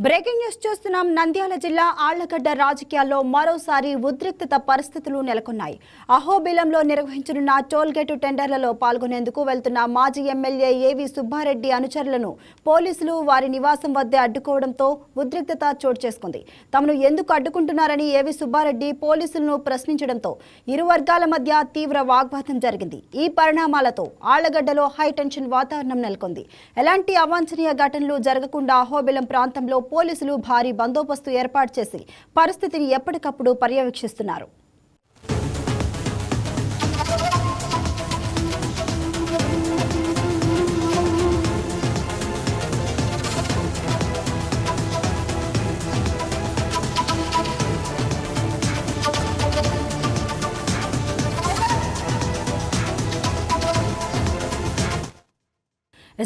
Breaking news చూస్తున్నాం. నంద్యాల జిల్లా ఆళ్లగడ్డ రాజకీయాల్లో మరోసారి ఉద్రిక్తత పరిస్థితులు నెలకొన్నాయి. అహోబిలంలో నిర్వహించనున్న టోల్గేటు టెండర్లలో పాల్గొనేందుకు వెళ్తున్న మాజీ ఎమ్మెల్యే ఏవి సుబ్బారెడ్డి అనుచరులను పోలీసులు వారి నివాసం వద్దే అడ్డుకోవడంతో ఉద్రిక్తత చోటు చేసుకుంది. తమను ఎందుకు అడ్డుకుంటున్నారని ఏవి సుబ్బారెడ్డి పోలీసులను ప్రశ్నించడంతో ఇరు వర్గాల మధ్య తీవ్ర వాగ్వాదం జరిగింది. ఈ పరిణామాలతో ఆళ్లగడ్డలో హైటెన్షన్ వాతావరణం నెలకొంది. ఎలాంటి అవాంఛనీయ ఘటనలు జరగకుండా అహోబిలం ప్రాంతంలో పోలీసులు భారీ బందోబస్తు ఏర్పాటు చేసి పరిస్థితిని ఎప్పటికప్పుడు పర్యవేక్షిస్తున్నారు.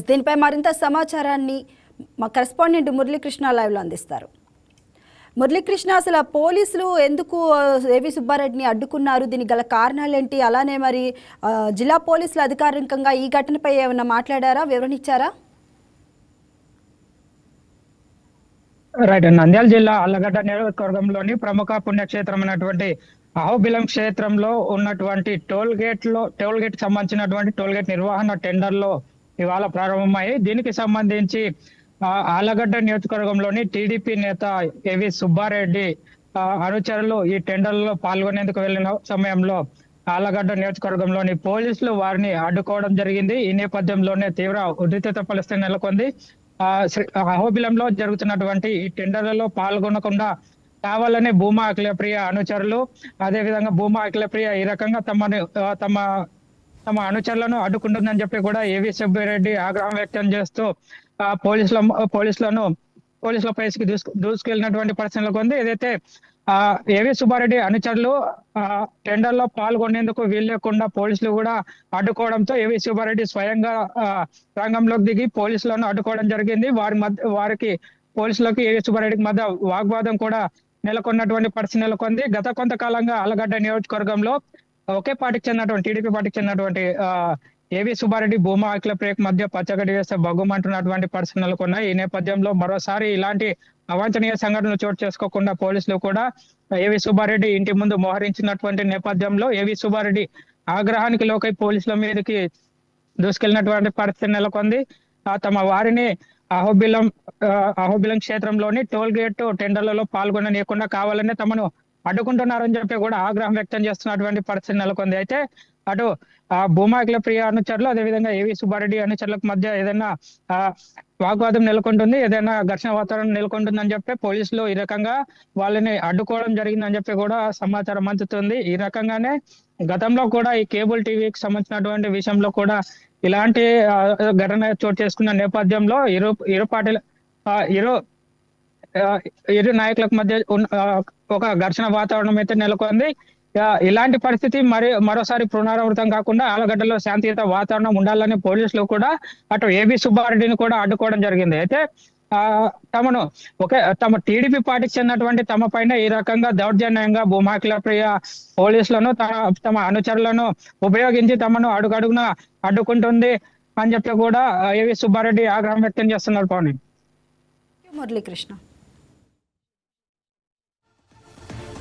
దీనిపై మరింత సమాచారాన్ని మా కరెస్పాండెంట్ మురళీకృష్ణ లైవ్లో అందిస్తారు. మురళీకృష్ణ, అసలు పోలీసులు ఎందుకు ఏవి సుబ్బారెడ్డిని అడ్డుకున్నారు? దీనికి గల కారణాలేంటి? అలానే మరి జిల్లా పోలీసులు అధికారికంగా ఈ ఘటనపై ఏమైనా మాట్లాడారా, వివరణిచ్చారా? రైట్. నంద్యాల జిల్లా ఆళ్లగడ్డ నియోజకవర్గంలోని ప్రముఖ పుణ్యక్షేత్రమైనటువంటి అహోబిలం క్షేత్రంలో ఉన్నటువంటి టోల్ గేట్ సంబంధించినటువంటి టోల్ గేట్ నిర్వహణ టెండర్లో ఇవాళ ప్రారంభమయ్యాయి. దీనికి సంబంధించి ఆళ్లగడ్డ నియోజకవర్గంలోని టీడీపీ నేత ఏవి సుబ్బారెడ్డి అనుచరులు ఈ టెండర్లలో పాల్గొనేందుకు వెళ్లిన సమయంలో ఆళ్లగడ్డ నియోజకవర్గంలోని పోలీసులు వారిని అడ్డుకోవడం జరిగింది. ఈ నేపథ్యంలోనే తీవ్ర ఉద్రిక్తత పరిస్థితి నెలకొంది. అహోబిలంలో జరుగుతున్నటువంటి ఈ టెండర్లలో పాల్గొనకుండా కావాలనే భూమా అఖిలప్రియ అనుచరులు, అదేవిధంగా భూమా అఖిలప్రియ ఈ రకంగా తమ అనుచరులను అడ్డుకుంటుందని చెప్పి కూడా ఏవి సుబ్బారెడ్డి ఆగ్రహం వ్యక్తం చేస్తూ పోలీసుల పైకి దూసుకెళ్లినటువంటి పరిస్థితులకు ఉంది. ఏదైతే ఏవి సుబ్బారెడ్డి అనుచరులు టెండర్ లో పాల్గొనేందుకు వీల్లేకుండా పోలీసులు కూడా అడ్డుకోవడంతో ఏవి సుబ్బారెడ్డి స్వయంగా రంగంలోకి దిగి పోలీసులను అడ్డుకోవడం జరిగింది. వారికి పోలీసులకు ఏవి సుబ్బారెడ్డికి మధ్య వాగ్వాదం కూడా నెలకొన్నటువంటి పరిస్థితి నెలకొంది. గత కొంతకాలంగా ఆళ్లగడ్డ నియోజకవర్గంలో ఒకే పార్టీకి చెందినటువంటి టీడీపీ పార్టీకి చెందినటువంటి ఏవి సుబ్బారెడ్డి భూమా అఖిలప్రియకు మధ్య పచ్చగడ్డి వేస్తే బగ్గుమంటున్నటువంటి పరిస్థితులు నెలకొన్నాయి. ఈ నేపథ్యంలో మరోసారి ఇలాంటి అవాంఛనీయ సంఘటనలు చోటు చేసుకోకుండా పోలీసులు కూడా ఏవి సుబ్బారెడ్డి ఇంటి ముందు మోహరించినటువంటి నేపథ్యంలో ఏవి సుబ్బారెడ్డి ఆగ్రహానికి లోకై పోలీసుల మీదకి దూసుకెళ్లినటువంటి పరిస్థితి నెలకొంది. తమ వారిని అహోబిలం క్షేత్రంలోని టోల్ గేట్ టెండర్లలో పాల్గొననీయకుండా కావాలనే తమను అడ్డుకుంటున్నారని చెప్పి కూడా ఆగ్రహం వ్యక్తం చేస్తున్నటువంటి పరిస్థితి నెలకొంది. అయితే అటు భూమా అఖిలప్రియ అనుచరులు, అదేవిధంగా ఏవి సుబ్బారెడ్డి అనుచరులకు మధ్య ఏదైనా వాగ్వాదం నెలకొంటుంది, ఏదైనా ఘర్షణ వాతావరణం నెలకొంటుందని చెప్పి పోలీసులు ఈ రకంగా వాళ్ళని అడ్డుకోవడం జరిగిందని చెప్పి కూడా సమాచారం అందుతుంది. ఈ రకంగానే గతంలో కూడా ఈ కేబుల్ టీవీకి సంబంధించినటువంటి విషయంలో కూడా ఇలాంటి ఘటన చోటు చేసుకున్న నేపథ్యంలో ఇరు నాయకులకు మధ్య ఒక ఘర్షణ వాతావరణం అయితే నెలకొంది. ఇలాంటి పరిస్థితి మరోసారి పునరావృతం కాకుండా ఆళ్లగడ్డలో శాంతియుత వాతావరణం ఉండాలని పోలీసులు కూడా అటు ఏవి సుబ్బారెడ్డిని కూడా అడ్డుకోవడం జరిగింది. అయితే తమ టీడీపీ పార్టీకి చెందినటువంటి తమ పైన ఈ రకంగా దౌర్జన్యంగా భూమా అఖిలప్రియ పోలీసులను తమ అనుచరులను ఉపయోగించి తమను అడుగడుగున అడ్డుకుంటుంది అని చెప్పి కూడా ఏవి సుబ్బారెడ్డి ఆగ్రహం వ్యక్తం చేస్తున్నారు. పవన్. మురళీకృష్ణ.